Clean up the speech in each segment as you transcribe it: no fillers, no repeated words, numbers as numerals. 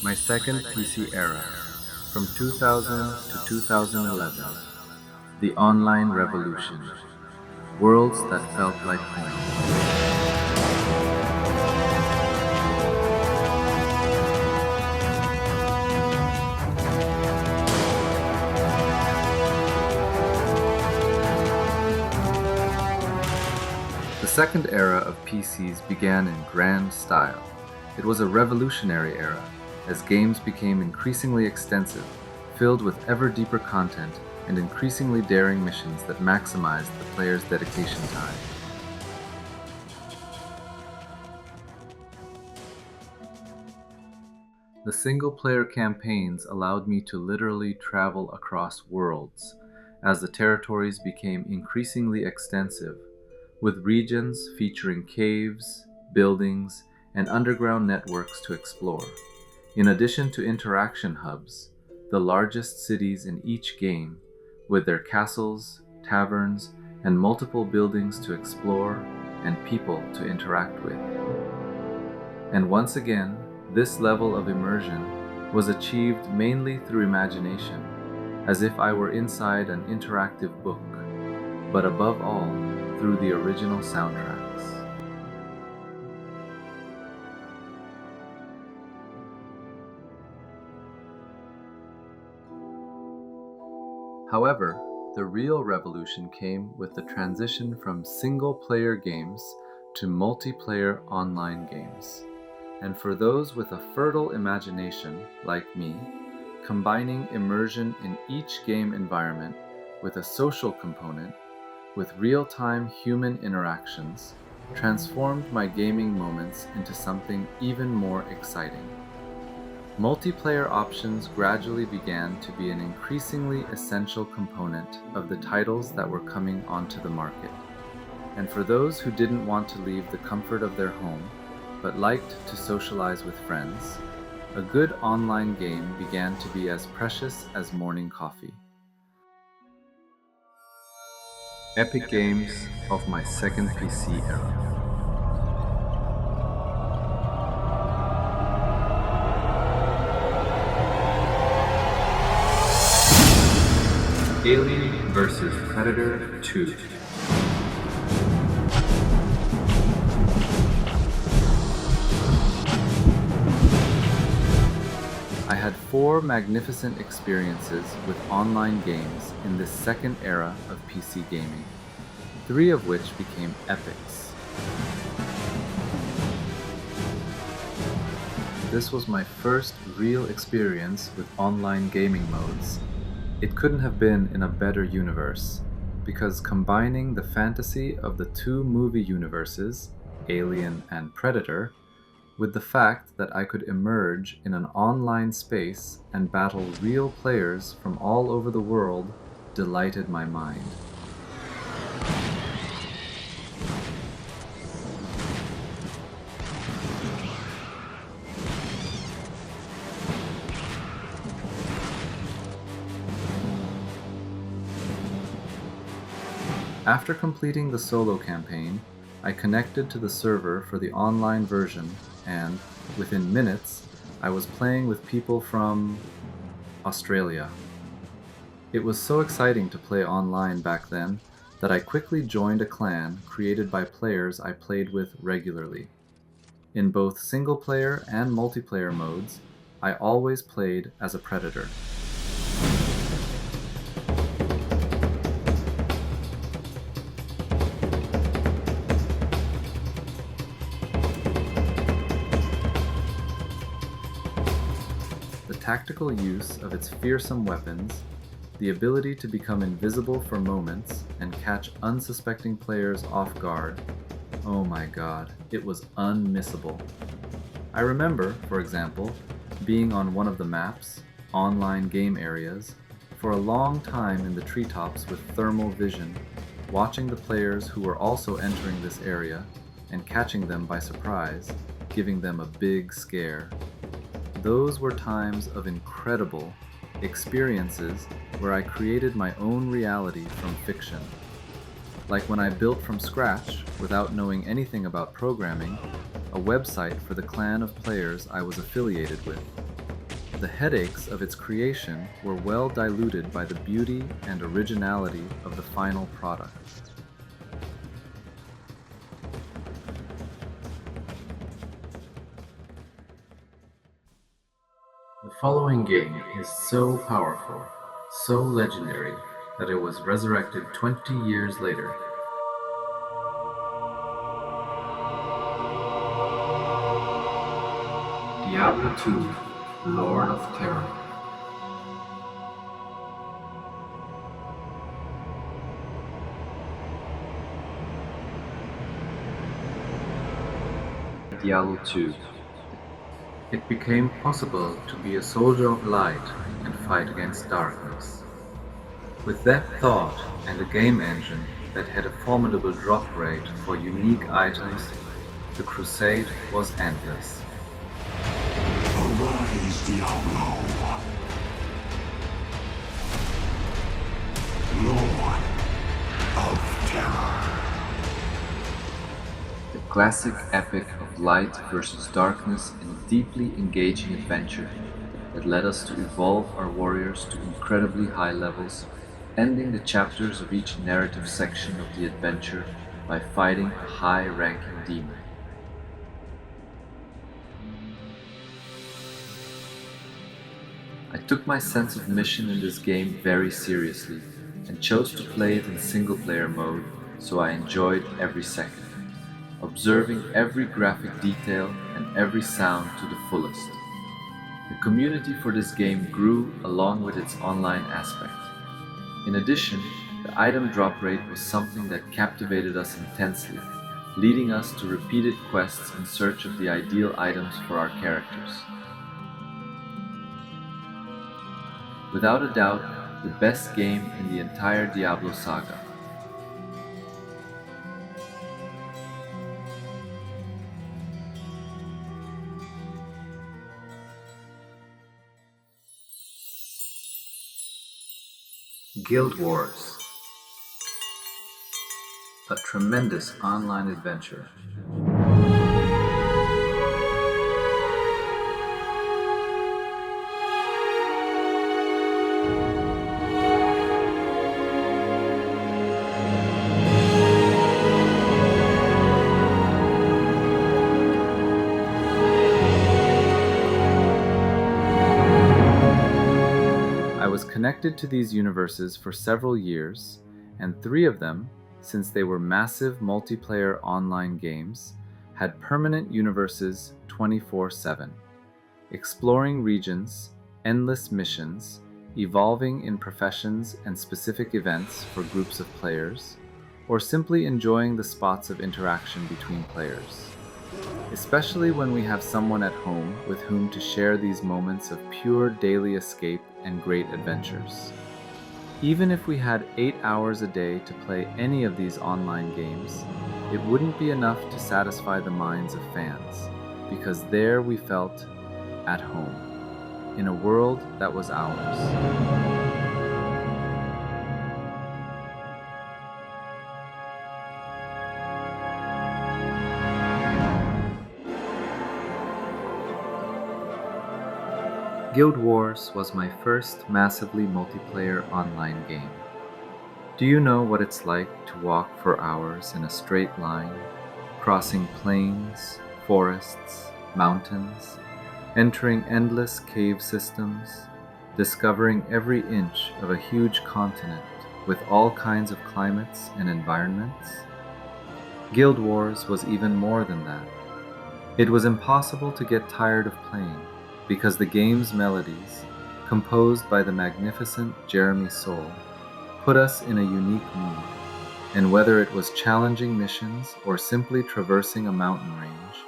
My second PC era, from 2000 to 2011, the online revolution, worlds that felt like home. The second era of PCs began in grand style. It was a revolutionary era, as games became increasingly extensive, filled with ever deeper content and increasingly daring missions that maximized the player's dedication time. The single-player campaigns allowed me to literally travel across worlds, as the territories became increasingly extensive, with regions featuring caves, buildings, and underground networks to explore. In addition to interaction hubs, the largest cities in each game, with their castles, taverns, and multiple buildings to explore and people to interact with. And once again, this level of immersion was achieved mainly through imagination, as if I were inside an interactive book, but above all, through the original soundtracks. However, the real revolution came with the transition from single-player games to multiplayer online games. And for those with a fertile imagination, like me, combining immersion in each game environment with a social component, with real-time human interactions, transformed my gaming moments into something even more exciting. Multiplayer options gradually began to be an increasingly essential component of the titles that were coming onto the market. And for those who didn't want to leave the comfort of their home, but liked to socialize with friends, a good online game began to be as precious as morning coffee. Epic games of my second PC era. Alien vs. Predator 2. I had 4 magnificent experiences with online games in this second era of PC gaming, 3 of which became epics. This was my first real experience with online gaming modes. It couldn't have been in a better universe, because combining the fantasy of the 2 movie universes, Alien and Predator, with the fact that I could emerge in an online space and battle real players from all over the world delighted my mind. After completing the solo campaign, I connected to the server for the online version and, within minutes, I was playing with people from Australia. It was so exciting to play online back then that I quickly joined a clan created by players I played with regularly. In both single-player and multiplayer modes, I always played as a predator. The tactical use of its fearsome weapons, the ability to become invisible for moments and catch unsuspecting players off guard, oh my god, it was unmissable. I remember, for example, being on one of the maps, online game areas, for a long time in the treetops with thermal vision, watching the players who were also entering this area and catching them by surprise, giving them a big scare. Those were times of incredible experiences where I created my own reality from fiction. Like when I built from scratch, without knowing anything about programming, a website for the clan of players I was affiliated with. The headaches of its creation were well diluted by the beauty and originality of the final product. The following game is so powerful, so legendary, that it was resurrected 20 years later. Diablo II, Lord of Terror. Diablo II. It became possible to be a soldier of light and fight against darkness. With that thought and a game engine that had a formidable drop rate for unique items, the crusade was endless. Arise, Diablo, Lord of Terror. The classic epic of light versus darkness in a deeply engaging adventure that led us to evolve our warriors to incredibly high levels, ending the chapters of each narrative section of the adventure by fighting a high-ranking demon. I took my sense of mission in this game very seriously and chose to play it in single-player mode, so I enjoyed every second, observing every graphic detail and every sound to the fullest. The community for this game grew along with its online aspect. In addition, the item drop rate was something that captivated us intensely, leading us to repeated quests in search of the ideal items for our characters. Without a doubt, the best game in the entire Diablo saga. Guild Wars. A tremendous online adventure. I was connected to these universes for several years, and 3 of them, since they were massive multiplayer online games, had permanent universes 24/7, exploring regions, endless missions, evolving in professions and specific events for groups of players, or simply enjoying the spots of interaction between players. Especially when we have someone at home with whom to share these moments of pure daily escape and great adventures. Even if we had 8 hours a day to play any of these online games, it wouldn't be enough to satisfy the minds of fans, because there we felt at home, in a world that was ours. Guild Wars was my first massively multiplayer online game. Do you know what it's like to walk for hours in a straight line, crossing plains, forests, mountains, entering endless cave systems, discovering every inch of a huge continent with all kinds of climates and environments? Guild Wars was even more than that. It was impossible to get tired of playing, because the game's melodies, composed by the magnificent Jeremy Soule, put us in a unique mood, and whether it was challenging missions or simply traversing a mountain range,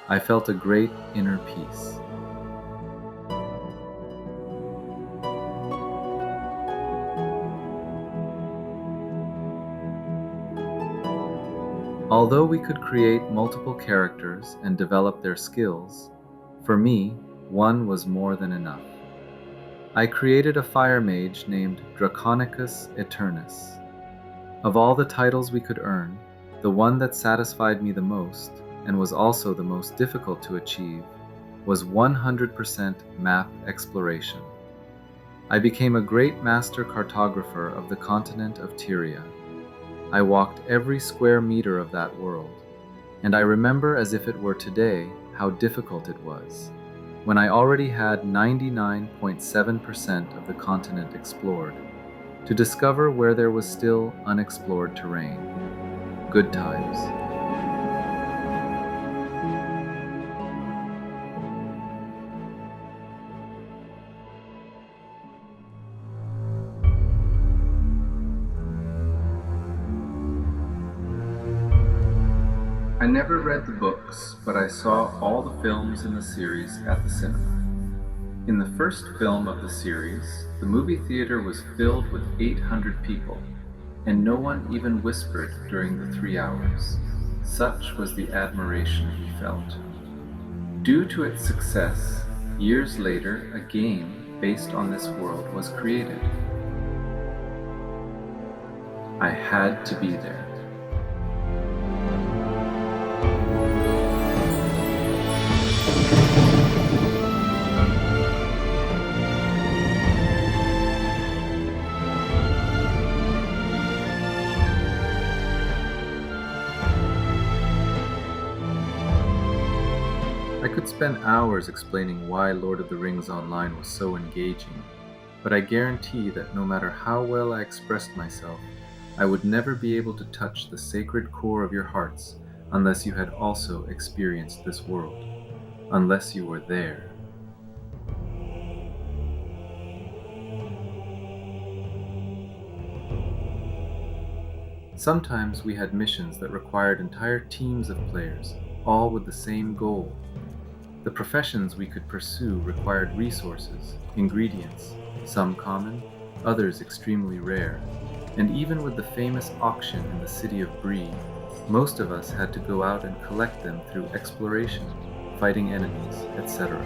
I felt a great inner peace. Although we could create multiple characters and develop their skills, for me, one was more than enough. I created a fire mage named Draconicus Eternus. Of all the titles we could earn, the one that satisfied me the most, and was also the most difficult to achieve, was 100% map exploration. I became a great master cartographer of the continent of Tyria. I walked every square meter of that world, and I remember as if it were today how difficult it was, when I already had 99.7% of the continent explored, to discover where there was still unexplored terrain. Good times. I never read the books, but I saw all the films in the series at the cinema. In the first film of the series, the movie theater was filled with 800 people, and no one even whispered during the 3 hours. Such was the admiration we felt. Due to its success, years later, a game based on this world was created. I had to be there. I could spend hours explaining why Lord of the Rings Online was so engaging, but I guarantee that no matter how well I expressed myself, I would never be able to touch the sacred core of your hearts unless you had also experienced this world, unless you were there. Sometimes we had missions that required entire teams of players, all with the same goal. The professions we could pursue required resources, ingredients, some common, others extremely rare, and even with the famous auction in the city of Bree, most of us had to go out and collect them through exploration, fighting enemies, etc.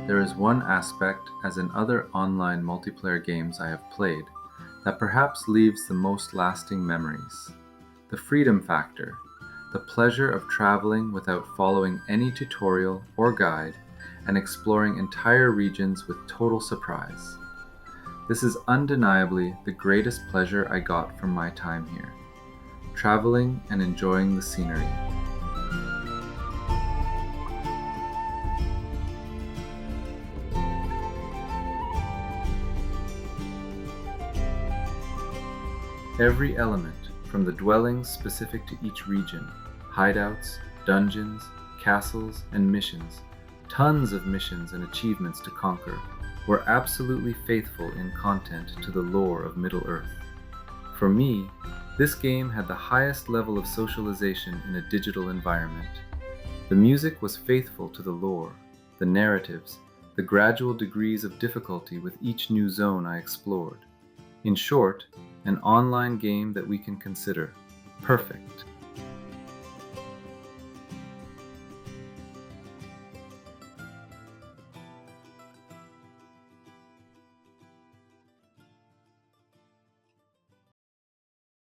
There is one aspect, as in other online multiplayer games I have played, that perhaps leaves the most lasting memories. The freedom factor, the pleasure of traveling without following any tutorial or guide and exploring entire regions with total surprise. This is undeniably the greatest pleasure I got from my time here, traveling and enjoying the scenery. Every element, from the dwellings specific to each region, hideouts, dungeons, castles, and missions, tons of missions and achievements to conquer, were absolutely faithful in content to the lore of Middle-earth. For me, this game had the highest level of socialization in a digital environment. The music was faithful to the lore, the narratives, the gradual degrees of difficulty with each new zone I explored. In short, an online game that we can consider perfect.